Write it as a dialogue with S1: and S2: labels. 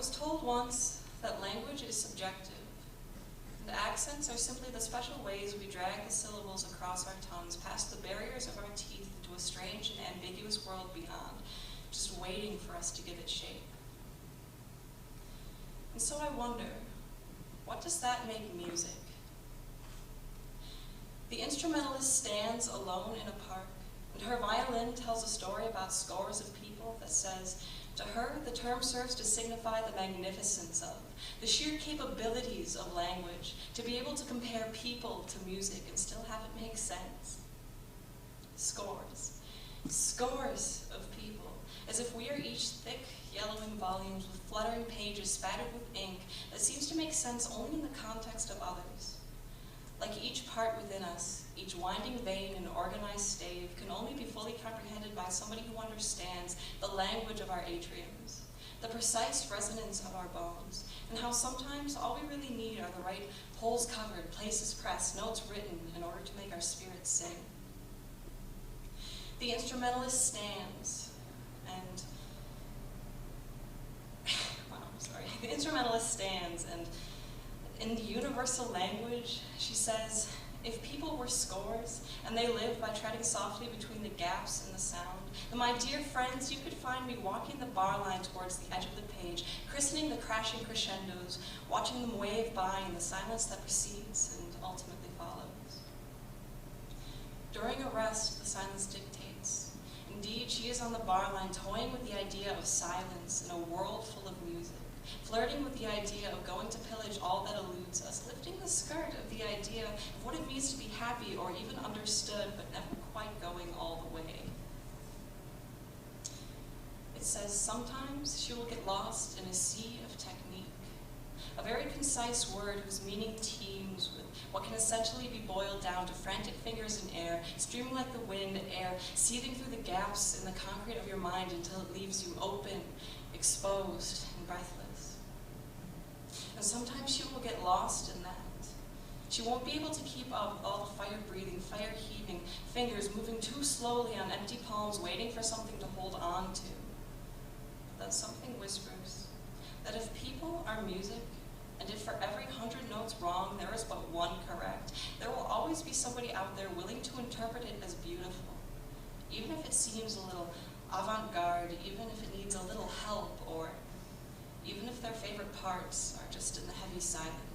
S1: was told once that language is subjective, and accents are simply the special ways we drag the syllables across our tongues past the barriers of our teeth into a strange and ambiguous world beyond, just waiting for us to give it shape. And so I wonder, what does that make music? The instrumentalist stands alone in a park, and her violin tells a story about scores of people that says, to her, the term serves to signify the magnificence of, the sheer capabilities of language, to be able to compare people to music and still have it make sense. Scores. Scores of people, as if we are each thick, yellowing volumes with fluttering pages spattered with ink that seems to make sense only in the context of others. Like each part within us, each winding vein and organized stave can only be fully comprehended by somebody who understands the language of our atriums, the precise resonance of our bones, and how sometimes all we really need are the right holes covered, places pressed, notes written in order to make our spirits sing. The instrumentalist stands, and the instrumentalist stands, and in the universal language, she says, if people were scores, and they lived by treading softly between the gaps in the sound, then my dear friends, you could find me walking the bar line towards the edge of the page, christening the crashing crescendos, watching them wave by in the silence that precedes and ultimately follows. During a rest, the silence dictates. Indeed, she is on the bar line, toying with the idea of silence in a world full of music, flirting with the idea of going to pillage all that eludes us, lifting the skirt of the idea of what it means to be happy or even understood, but never quite going all the way. It says sometimes she will get lost in a sea of technique, a very concise word whose meaning teems with what can essentially be boiled down to frantic fingers in air, streaming like the wind, air seething through the gaps in the concrete of your mind until it leaves you open, exposed, and breathless. And sometimes she will get lost in that. She won't be able to keep up with all the fire-breathing, fire-heaving fingers moving too slowly on empty palms, waiting for something to hold on to. But then something whispers that if people are music, and if for every 100 notes wrong there is but one correct, there will always be somebody out there willing to interpret it as beautiful, even if it seems a little avant-garde, even if it needs a little help, or even if their favorite parts are just in the heavy silence.